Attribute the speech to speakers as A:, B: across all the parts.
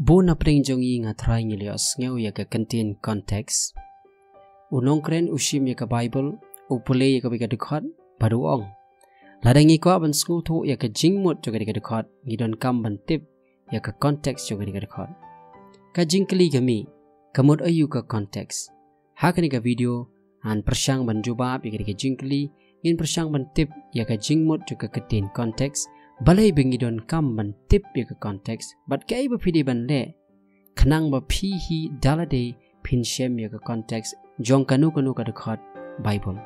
A: Bona preng jongi nga try ngilio sngew ya ka Ktien context. Unongkren ushim ya ka Bible, U Blei ya ka Dkhot, baruong. Ladangi kwah ban sngewthuh ya ka jingmut juga di Dkhot, ngidon kam ban tip ya ka context juga di Dkhot. Ka jingkeli kami, kamut ayu ka context. Haka ni ka video, han persyang ban jubab ya ka jingkeli, ngin persyang ban tip ya ka jingmut juga Ktien context. Balai bengidon kam ban tip ya ka context, but kai ba pidi ban le, khnang ba phi dalade pynshai ya ka context, Jong Kano Kano ka Dkhot Bible.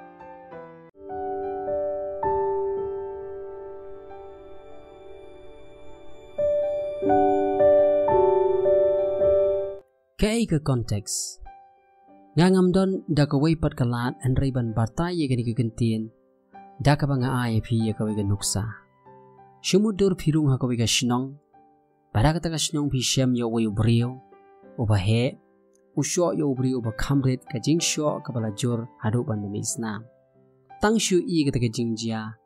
A: Kai ka context. Ngangam don da ka waypat kalat an ban batai ya ka Ktien, da ka ba nga iaphi ya ka nuksa. Shumudur pirung haka wiga shnong, pada kata ka shnong pi Shem ya way ubrio, uba he, usho ya ubrio uba kamrit ka jing sho ka bala jur hadu ban demi Islam. Tang shu i kata ka jing jia,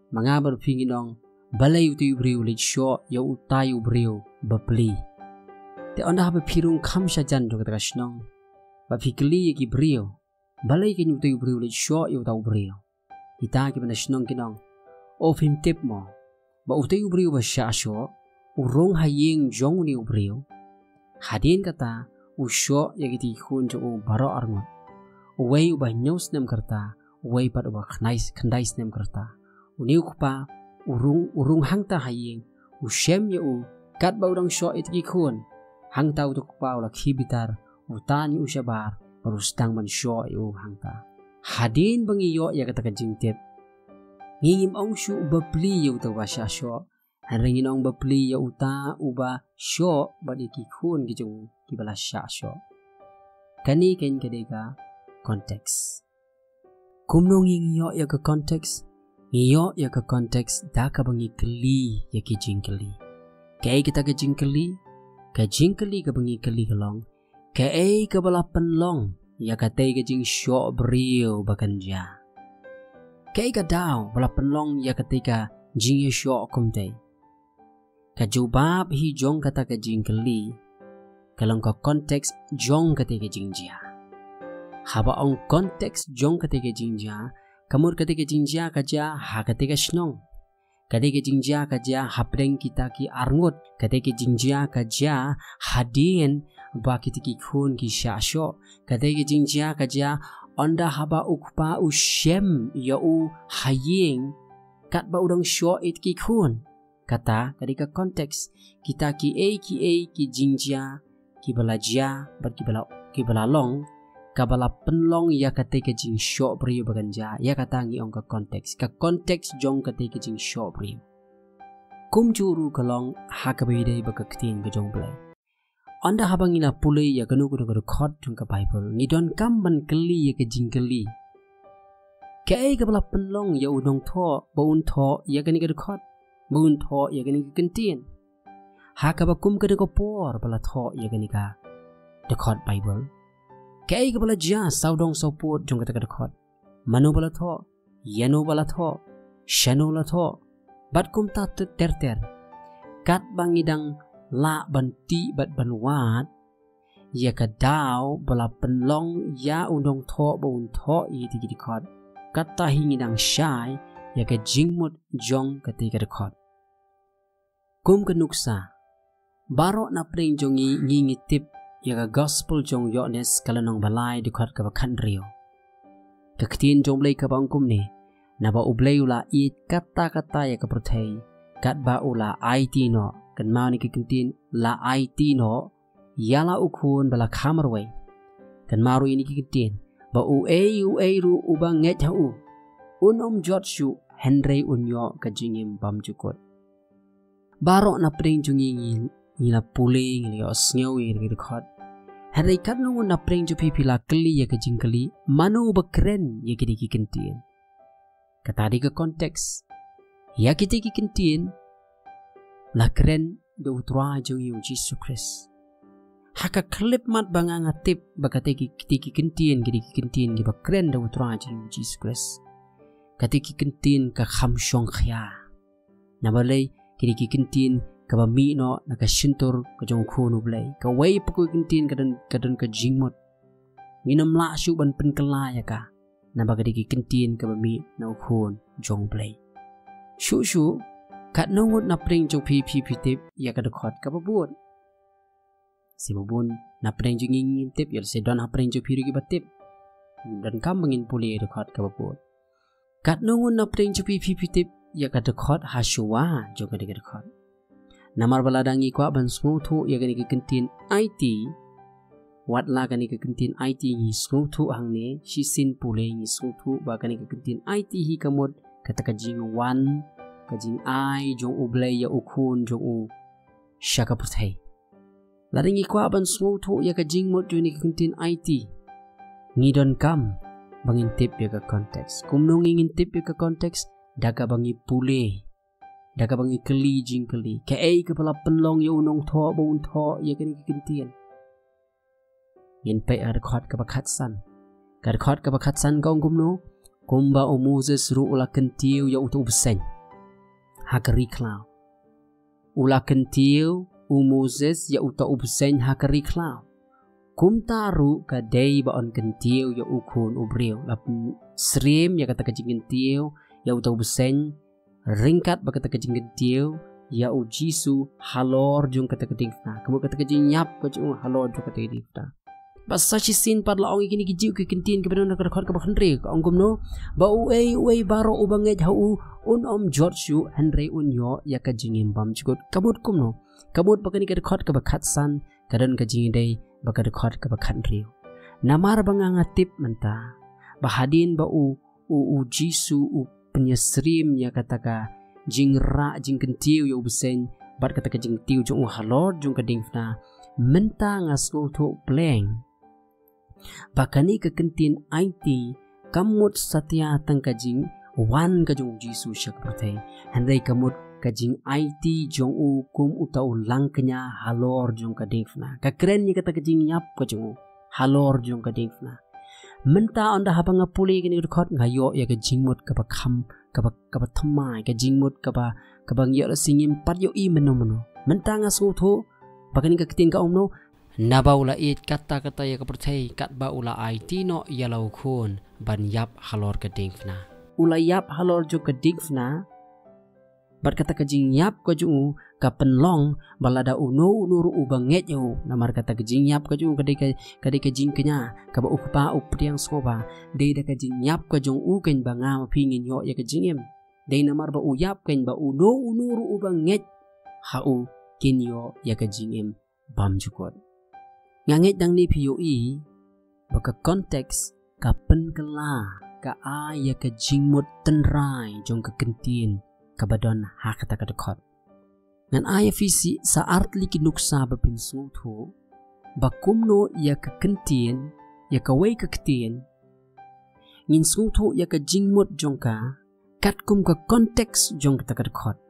A: mangabar pinginong, balay uti ubrio lit sho ya utay ubrio babli. Te onda haba pirung kam sha jando kata ka shnong, ba pikli ya ki brio, balay ka uti ubrio lit sho ya utay ubrio. Ita ki bana shnong kinong, of him tip mo. Ba utay ubrio ba siya asyo, urong haying jong ni ubrio. Hadin kata, usyo yagiti hun jo baro arngot. Uway uba nyaws nem karta, uway pat uba khandais nem karta. Uniu kupa, urong hangta haying, ushem ya kat ba udang syo itiki kun. Hangta utuk kupa ula kibitar, utani usyabar, barustang man syo hangta. Hadin bangiyo yagata ka jingtip. Ngingim ong syu babli ya uta wa sya syo. Hanringin ong babli ya uta uba syo ba di kikun gijung kibala sya syo. Kani ken kadega konteks. Kumno ngingiyo ya ka konteks. Ngiyo ya ka konteks da ka bangi keli ya ki jingkeli. Kaya kita ka jingkeli ka bangi keli kalong. Kaya ka bala penlong ya ka tay ka jing syo brio bakanja. Kaya ka daw, wala penlong ya ketika jing yesyo kumte. Ka jubab hi jong kata ka jing keli, kalong ka konteks jong ketika jing jia. Haba ong konteks jong ketika jing jia, kamur ketika jing jia ka jia ha ketika shnong. Ketika jing jia ka jia hapreng kita ki arngut, ketika jing jia ka jia hadien ba kitiki kun ki syasyo, ketika jing jia ka jia onda haba ukpa ushem ya haying kat ba udang syo it ki kun kata ketika konteks kita ki ki jingjia ki balajia ber ki bala long kabala penlong ya ketika jing syo brio baganja ya kata ngi ong ka konteks jong ketika jing syo brio kum juru kalong hakabide ba Ktien ga Jong Blei. Anda habang ina pule ya kanu kudu Dkhot jong ka Bible ngidon kam ban keli ya ke jingkeli. Kaya ka bala penlong ya Nongthoh ba Unthoh ya kani ka Dkhot, ba Unthoh ya kani ka Ktien. Haka ba kum ka por bala Thoh ya kani ka Dkhot Bible. Kaya ka bala jia saudong sauput jong ka Dkhot. Mano bala Thoh, yano bala Thoh, shano la Thoh. Bat kum ta ter kat bangidang la banti bat banwat ya ka daw bala penlong ya Nongthoh ba Unthoh i di Dkhot kata hingidang syai ya ka jingmut jong ketika Dkhot. Kum kenuksa baro na preng jongi ngingitip ya ka gospel jong IOANNIS kalanong balay Dkhot ka bakandrio. Ka Ktien Jong Blei ka bangkum ni na ba U Blei ula i kata-kata ya ka protei kat ba ula IT no kan mau ni Ktien la IT no yala ukun bala kamarway kan maru ini Ktien ba u ru uba Ngeit unom jotshu henry unyo ka jingim pamjukot baro na preng jungi ngila pule ngila sngewthuh ngila Dkhot henry kat no na preng ju pipila keli ya ka jingkeli manu ba keren ya ki Ktien kata di ka konteks ya ki Ktien la keren do utra jong yung Jesus Christ. Haka klip mat banga ngatip bakateki kitiki Ktien ki ba keren do utra jong Jesus Christ. Katiki Ktien ka khamshong khya. Nabalay kitiki Ktien kaba mi no naka shintur ka jong khun U Blei ka wei pakui kntien kadan ka jingmut nginam la shu ban pen kala ya ka na bagadi ki kntien kaba mi na khun Jong Blei shu kat nongut na pring jong pi tip ya ka Dkhot ka babun si babun na pring jong ngin tip ya se don ha pring jong pi ki batip dan kam ngin pule Dkhot ka babun kat nongut na pring jong pi tip ya ka Dkhot ha shuwa jong ka Dkhot namar baladangi kwah ban sngewthuh ya gani ki kntien IT wat la gani ki kntien IT ngi sngewthuh hang ne shi sin pule ngi sngewthuh ba gani ki kntien IT hi kamot kata ka jing 1 ka jing I jong U Blei ya ukhun jong u shaka purthai ladangi kwah ban sngewthuh ya ka jing mot joni ki kntien IT ngi don kam bangin tip ya ka context kumno ngin tip ya ka context daga bangi pule daga bangi keli jing keli ka ai kepala penlong ya Nongthoh ba Unthoh ya kani ki kntien yin pe Dkhot ka bakhatsan ka Dkhot ka bakhatsan ka kumno kumba o Moses ru ula kentiu ya utu besen hakari klau ula kentiu u Moses ya utu besen hakari klau kumta ru ka dei ba on kentiu ya ukhun ubriu lap srim ya kata ka jing kentiu ya utu besen ringkat ba kata ka jing kentiu ya u Jisu halor jung kata ka dingna kamu kata ka jing nyap ka jung halor jung kata dingna basa si sin par la ong ikini ki jiu ki kentien ke benon ka Dkhot ka bakhanre ka ong kumno ba u baro u banget ha u un om George Henry un yo ya ka jingim bam chugot kamut kumno kamut bakani ka Dkhot ka bakhatsan kadan ka jing dei ba ka Dkhot ka bakhanre namar banganga tip menta ba hadin ba u Jisu u penyesrim ya kata ka jingra jing kentiu ya ubsen bat kata ka jing tiu jong halor jong ka dingna menta ngasngewthuh pleng bakani ke kentien IT kamut satya tang kajing wan kajung Jisu shak purthai handai kamut kajing IT jong u kum utau langknya halor jong ka dingna ka keren ni kata kajing nyap kajung halor jong ka dingna menta onda habanga puli kini Dkhot ngayo ya ka jingmut ka bakham ka bathamai ka jingmut ka bang ya singim pat yo I meno menta ngasngewthuh bakani ka ktin ka omno nabaula it kata ya ka perthai kat ba ula IT no ya lau khun ban yap halor ka dingna ula yap halor jo ka dingna bat kata ka jing yap ka ju ka penlong balada uno unuru ubanget yo namar kata ka jing yap ka ju ka de ka jing kenya ka ba ukpa upriang skoba de da ka jing yap ka jong u ken banga pingin yo ya ka jingem de namar ba u yap ken ba uno unuru ubanget ha u kinyo ya ka jingem bam jukot ngangit dang ni POE baka konteks ka penkela ka a ya ka jingmut tenrai jong ka kentien ka badon hakata ka Dkhot ngan iaphi sa artli kinuksa ba pin sngewthuh ba kumno ya ka kentien ya ka wei ka Ktien ngin sngewthuh ya ka jingmut jong ka kat kum ka konteks jong ka Dkhot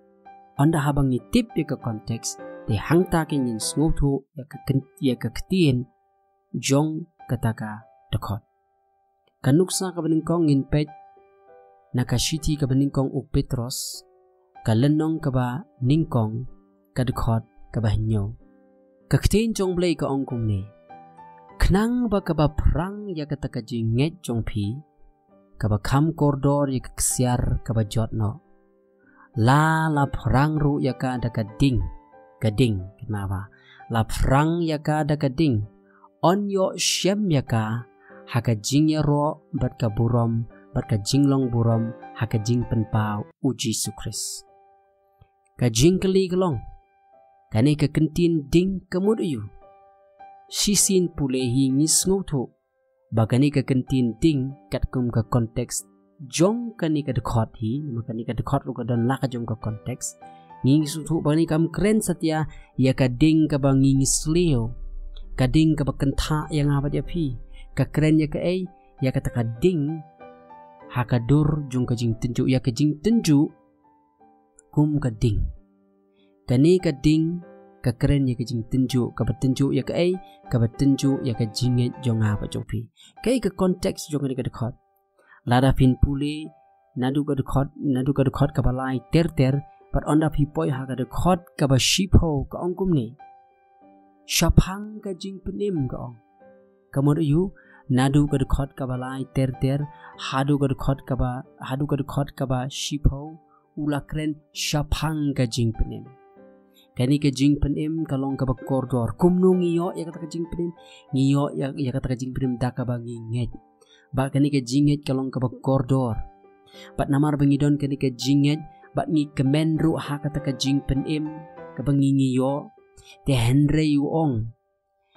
A: onda habang ni tip ya ka konteks de hangta kin yin sngewthuh ya ka Ktien jong kata ka Dkhot kanuksa ka beningkong ngin pet nakashiti ka beningkong u PETROS kalenong ka ba ningkong ka Dkhot ka ba hinyo ka Ktien Jong Blei ka ong kumne khnang ba ka ba prang ya kata ka jing Ngeit jong pi ka ba kham koridor ya ka ksiar ka ba jot no la prang ru ya ka da ka ding kenapa la prang ya ka da ka ding on yo Shem Iaka haka jing ya ro bat ka burom bat ka jinglong burom haka jing penpau u Jisu Kris ka jing keli kelong kani ka kentien ding kamut yu sisin pule hi ngi sngewthuh bakani ka kentien ding kat kum ka konteks jong kani ka Dkhot hi makani ka Dkhot ru ka don la ka jong ka konteks ngi sngewthuh bani kam keren satya ya ka ding ka ba ngi sleo ka ding ka ba kentha yang apa dia phi ka keren ya ka ai ya kata ka ding haka dur jong ka jing tenju ya ka jing tenju kum ka ding kani ka ding ka keren ya ka jing tenju ka batenju ya ka ai ka batenju ya ka jinget jong apa jong pi kai ka konteks jong ka Dkhot lada pin pule nadu ka Dkhot ka balai ter But onda pipoi haka Dkhot ka ba shipo ka ong kumni. Shapang ka jingpenim ka ong. Kamod yu nadu ka Dkhot ka balai ter hadu ka Dkhot ka ba shipo ulakren shapang ka jingpenim. Kani ka jingpenim kalong ka ba koridor. Kumno ngiyo ya kata ka jingpenim. Ngiyo ya kata ka jingpenim da ka ba ngeit. Ba kani ka jinget kalong ka ba koridor. Bat namar bangidon kani ka jinget. Bat ngi kemenru haka kata ka jingpenim ka ba ngiyo. Te henre yu ong.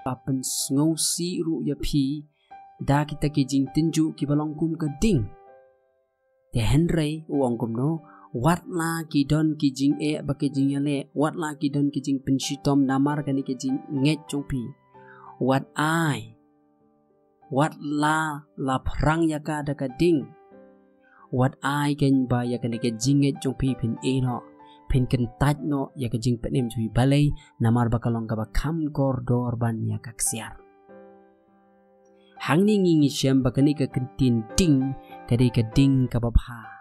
A: Papen sngewthuh ru iaphi. Da kita ki jing tinju ki balong kum ka ding. Te henre u ong kumno. Wat la ki don ki jing ba ki jing yale. Wat la ki don ki jing penshitom namar kani ki jing ngeit chongpi. Wat ai. Wat la perang yaka da ka ding. Wat ai ken ba ya kani ki jing ngeit chongpi pin no. Pin ken taj no ya ka jing penim chui balai namar bakalong ka ba kam koridor ban ya ka ksiar. Hang ni ngi Shem ba kani ka Ktien ding kadi ka ding ka ba pha.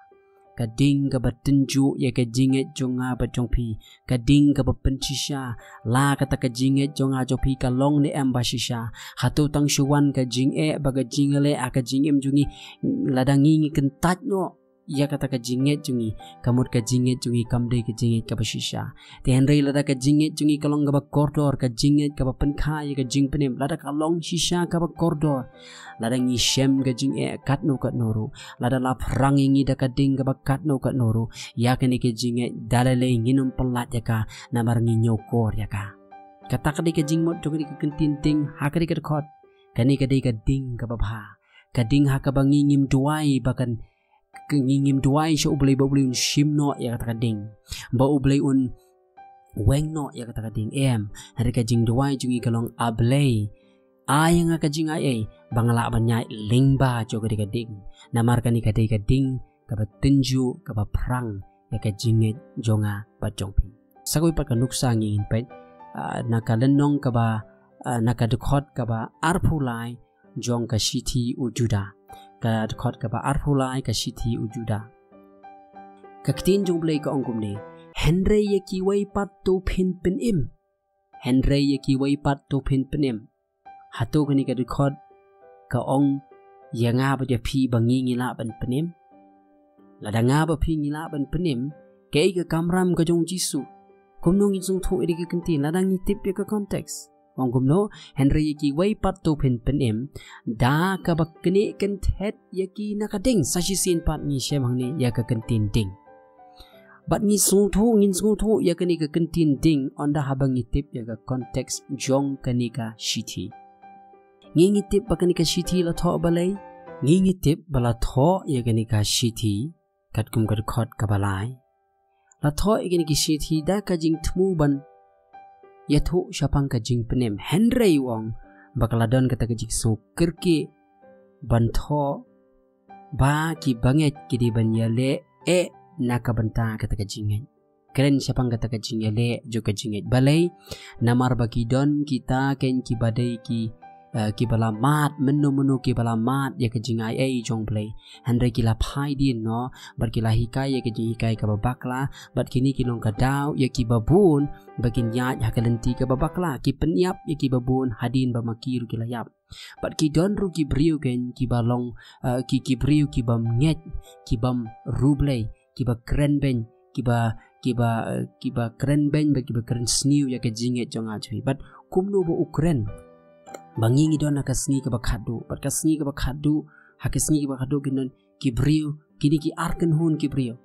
A: Kading ka ba tenju ya ka jinget jonga ba jongpi. Kading ka ba pynshai la kata ka jinget jonga jongpi ka long ne amba shisha. Hatu tang shuwan ka jinge ba ka jingale ka jingem jungi ladangi ngi kentat no. Ya kata ka jinget jungi kamut ka jinget jungi kamde ka jinget ka ba shisha. Te henry lada ka jinget jungi ka long ka ba koridor ka jinget ka ba pynkai ka jingpenim lada ka long shisha ka ba koridor. Lada ngi Shem ka jinge kat no ru. Lada la perang ngi da ka ding ka ba kat no ru. Ya kani ka jinget dalale nginum pelat ya ka namar ngi nyokor ya ka. Kata ka di ka jingmot jogi ka Ktien ding haka di ka Dkhot. Kani ka di ka ding ka ba bha. Ka ding haka ba ngingim duai bakan ngingim duai sya U Blei ba U Blei un shim no ya kata ka ding. Ba U Blei un weng no ya kata ka ding hari ka jing duai jungi kalong U Blei. Yang ka jing ai bangala banyai lingba jo ka ding. Namar kani ka ding ka ba tenju ka ba perang ya ka jinget jonga ba jongpi. Sagoi pa ka nuksa ngin pet naka lenong ka ba naka Dkhot ka ba arpulai jong ka shiti u Juda. Ka Dkhot ka ba arpulai ka shiti u Juda. Ka Ktien Jong Blei ka ong kumni. Henry ya ki wai pat to phin penim. Henry ya ki wai pat to phin penim. Hatu kani ka Dkhot ka ong ya nga ba pi bangi ngila ban penim. Lada nga ba pi ngila ban penim. Kay ka kamram ka jong Jisu. Kumno ngi Nongthoh iri ka Ktien lada ngi tip ya ka konteks. Ong kumno Henry yaki way pat to penim da ka ba kini kentet yaki nakading sa shisin pat ni Shem hangni ya ka Ktien ding. But ni Nongthoh ya kani ka Ktien ding onda habang itip ya ka konteks jong kani ka shiti. Ngi ngitip ba kani ka shiti la tho balay. Ngi ngitip bala tho ya kani ka shiti kat kum ka Dkhot ka balay. La tho ya kani ka shiti da ka jing tmu ban yathu shapang ka jingpenim Henry wong bakaladon kata ka jikso kerki bantho ba ki banget ki di banyale nakabanta kata ka jinget keren shapang kata ka jingale jo ka jinget balai namar bakidon kita ken ki badai ki balamat menu ki balamat ya ka jingai Jong Blei Henry ki la phai din no bar ki la hikai ya ka hikai ka babakla bat kini ki long ka daw ya ki babun bakin ya hakalenti ka babakla ki penyap ya ki babun hadin ba makiru ki layap bat ki don ru ki briu ken ki balong ki briu ki bam nget ki bam U Blei ki ba kren ben ki ba kren ben ba ki ba kren sniu ya ka jinget jong ajui bat kumno bo ukren bangingi don nakasni ka bakhadu bat kasni ka bakhadu hakasni ka bakhadu kinon ki briu kini ki arken hun ki briu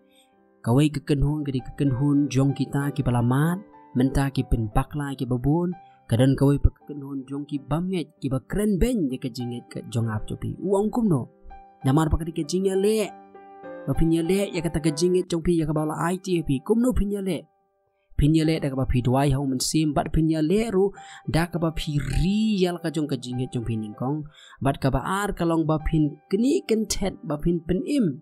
A: kawai ka kenhun kadi ka kenhun jong kita ki balamat menta ki pen bakla ki babun kadan kawai pa kenhun jong ki bamget ki ba kren ben je ka jinget ka jong ap chopi uang kumno namar pa kadi ka jingale ba pinyale ya kata ka jinget jong pi ya ka bala ITP kumno pinyale pinyale da ka ba pi duai hau men sim bat pinyale ru da ka ba pi real ka jong ka jinget jong pining kong bat ka ba ar kalong ba pin keni kentet ba pin penim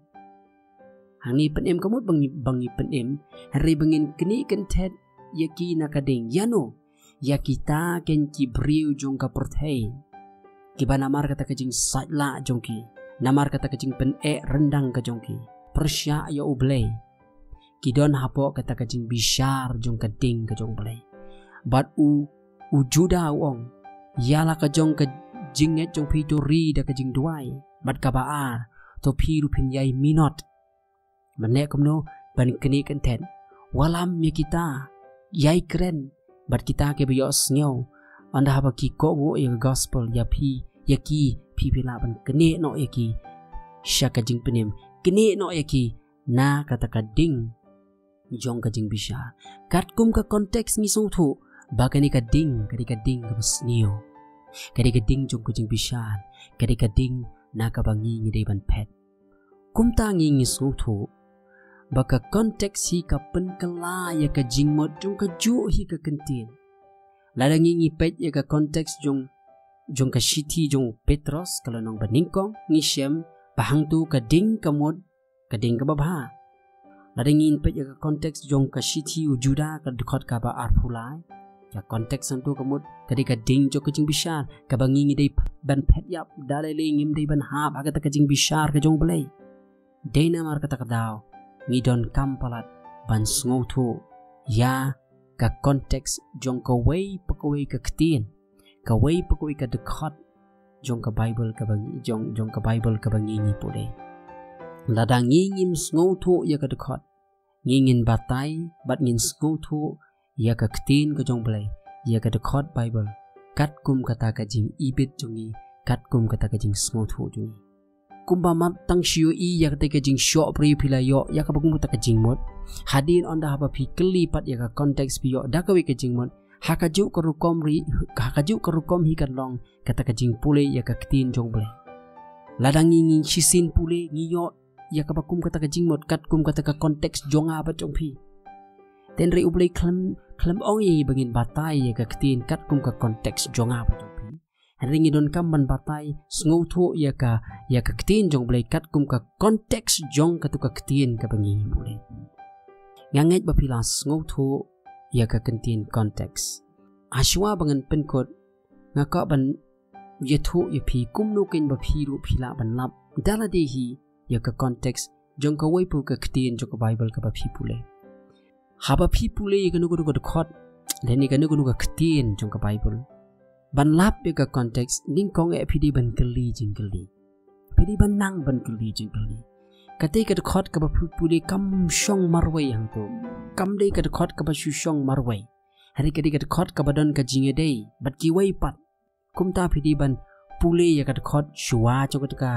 A: hangi penim kamut bangi penim hari bangin keni kentet yaki nakading yano ya kita ken ki briu jong ka perthei ki ba namar kata ka jing satla jong ki namar kata ka jing pen rendang ka jong ki persya ya U Blei kidon hapo kata ka jing bishar jong ka ding ka jong blei bat u juda ong yala ka jong ka jinget jong pito ri da ka jing duai bat ka ba to piru pynmyntoi minot manek kumno ban keni content walam ya kita yai keren bat kita ke bayo sngeu anda haba ki ko ngo ya gospel ya pi ya ki pi pila ban keni no ya ki shaka jing penim keni no ya ki na kata ka ding jong ka jing bisha kat kum ka konteks ni sngewthuh bagani ka ding ka sngeu kadi ka ding jong ka jing bisha kadi ka ding na ka bangi ni ban pet kum ta ngi sngewthuh baka konteks hi ka penkala ya ka jingmot jong ka ju hi ka ktien ladang ngi pet ya ka konteks jong ka shiti jong PETROS kalau nong baningkong ngi Shem bahang tu ka ding ka mod ka ding ka babha ladang ngi pet ya ka konteks jong ka shiti u juda ka Dkhot ka ba arpulai ya konteks santu ka mod kadi ka ding jong ka jing bishar ka bangi ngi dei ban pet yap dalai le ngim dei ban hap aga ta ka jing bishar ka jong blei deina mar ka ta ka daw ngidon kampalat ban sngewthuh ya ka konteks jong ka wei pakawei ka Ktien ka wei pakawei ka Dkhot jong ka Bible ka bangi jong ka Bible ka bangi ni pule ladang ngim sngewthuh ya ka Dkhot ngin batai bat ngin sngewthuh ya ka Ktien ka jong blei ya ka Dkhot Bible kat kum kata ka jing ibit jongi kat kum kata ka jing sngewthuh jongi kumba mat tang shiu I ya ka jing shop pri pilayo ya ka bagum ta ka jing mod hadin onda haba pi kelipat ya ka konteks pi yo da ka wi ka jing mod haka ju ka rukom hi kan long kata ka jing pule ya ka Ktien jong blei ladang ngi shisin pule ngi yo ya ka bakum kata ka jing mod kat kum kata ka konteks jonga ba jong pi ten re U Blei klam ong yi bangin batai ya ka Ktien kat kum ka konteks jonga ba jong pi ringi don kam ban batai sngewthuh ya ka Ktien jong blei kat kum ka konteks jong ka tu ka Ktien ka bangi boleh ngait ba pila sngewthuh ya ka Ktien konteks aswa bangan penkot ngaka ban yethu ya pi kumno ken ba phiru phila ban lap dala dehi ya ka konteks jong ka weipu ka Ktien jong ka Bible ka ba phi pule haba phi pule ya ka nugo ka Dkhot leni ka nugo ka Ktien jong ka Bible ban lap ya ka konteks ningkong e pidi ban keli jingkeli pidi ban nang ban keli jingkeli kate ka Dkhot ka ba pule kam shong marwai hang tu kam dei ka Dkhot ka ba shu shong marwai hari kadi ka Dkhot ka badon ka jinge dei bat ki wai pat kumta pidi ban pule ya ka Dkhot shuwa jong ka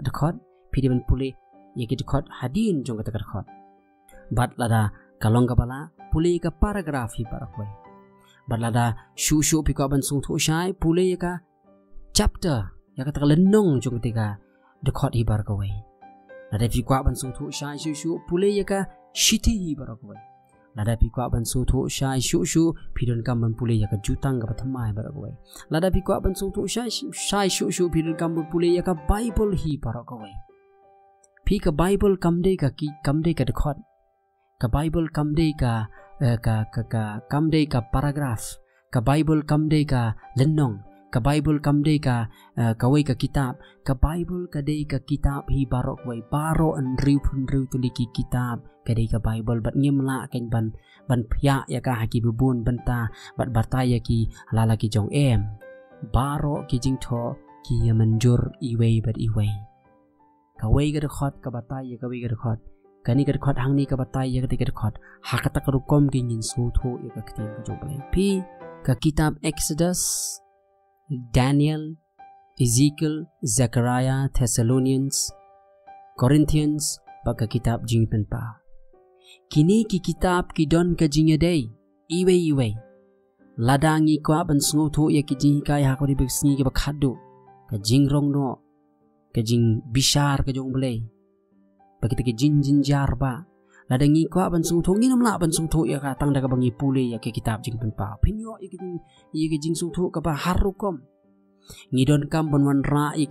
A: Dkhot pidi ban pule ya ka Dkhot hadin jong ka Dkhot bat lada kalong ka bala pule ka paragraph hi parakwai balada shu pika ban sngewthuh shai pule ya ka chapter ya ka lenong jong tika Dkhot hi bar ka wei lada pika ban sngewthuh shai shu pule ya ka shiti hi bar ka wei lada pika ban sngewthuh shai shu pidon kam ban pule ya ka jutang ka pathamai bar ka wei lada pika ban sngewthuh shai shu pidon kam ban pule ya ka Bible hi bar ka wei pika Bible kam dei ka Dkhot ka Bible kam dei ka kam dei ka paragraph ka Bible kam dei ka lenong ka Bible kam dei ka wei ka kitab ka Bible ka dei ka kitab hi barok wei baro an riu tuliki kitab ka dei ka Bible bat ngimla ken ban phya ya ka haki bubun banta bat batai ya ki lala ki jong em baro ki jingtho ki manjur iwei bat iwei ka wei ka Dkhot ka batai ya ka wei ka Dkhot kani ka Dkhot hang ni ka batai ya ka Dkhot haka ta ka rukom ki ngin sngewthuh ya ka Ktien ka jong blei pi ka kitab Exodus Daniel Ezekiel Zechariah Thessalonians Corinthians baka kitab jingpen pa kini ki kitab ki don ka jingedei iwei ladangi kwa ban sngewthuh ya ki hikai haka di beksni ka bakhadu ka jingrong no ka jing bishar ka jong blei bagi tegi jin jar ba ladangi kwa ban sngewthuh nginam la ban sngewthuh ya ka tang da ka bangi pule ya ke kitab jing pen pa pinyo ya ke jing sngewthuh ka ba harukom ngidon kam ban wan ra ya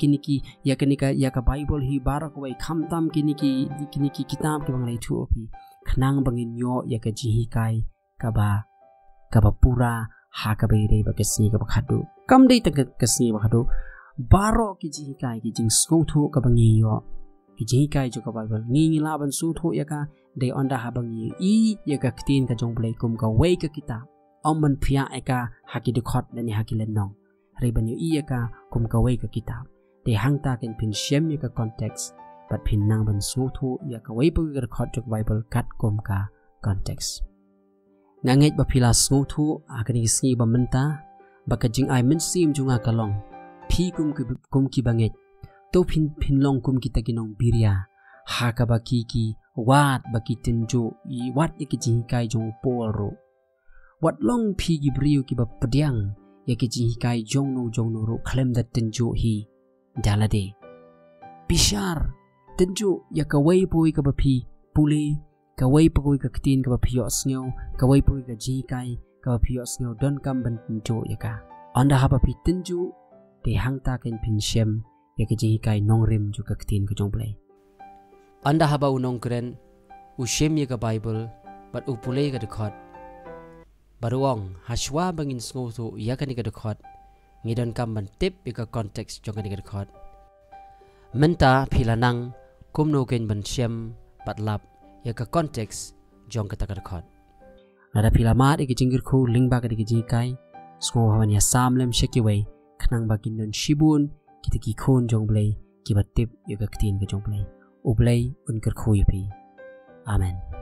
A: ka Bible hi barak wai khamtam kini ki kitab ke bangai thu opi khnang bangin yo ya ka ji hikai ka ba pura haka bai dei ba kesni ka khadu kam dei ta kesni ba khadu baro ki ji hikai ki jing sngewthuh ka bangi yo hikai jo ka Bible ngi laban su tho yaka de onda habang I yaka Ktien ka Jong Blei kum ka wei ka kitab omban phia eka haki Dkhot dani haki lenong riban I yaka kum ka wei ka kitab de hangta ken phin Shem yaka context but phin nang ban su tho yaka wei pa ka Dkhot jo Bible kat kum ka context ngait ba phila sngewthuh akani sngi ba menta baka jing ai men sim junga kalong phi kum ki banget to phin long kum ki takinong birya haka ba ki wat ba ki tenjo I wat yaki hikai jong polro wat long phi gi brio ki ba pdyang yaki hikai jong no ro khlem da tenjo hi dalade bishar tenjo yaka wei poi ka ba phi pule ka wei poi ka Ktien ka ba phi sngew ka wei poi ka hikai ka ba phi sngew don kam ban tenjo yaka onda ha ba phi tenjo de hangta ken phin Shem yaki hikai nongrim ju ka Ktien ka Jong Blei anda haba unong kren u Shem yaka Bible but u pule ka Dkhot baruang haswa bangin sngewthuh yakani ka Dkhot ngidon kam ban tip yaka context jongani ka Dkhot menta philanang kumno ken ban Shem but lap yaka context jong ka Dkhot nada philamat yaki jingir khu lingba ka hikai sko hawan ya samlem shekiwei khnang bakin don shibun kita ki khon Jong Blei ki batip yaka Ktien ka Jong Blei U Blei unkar khu yapi amen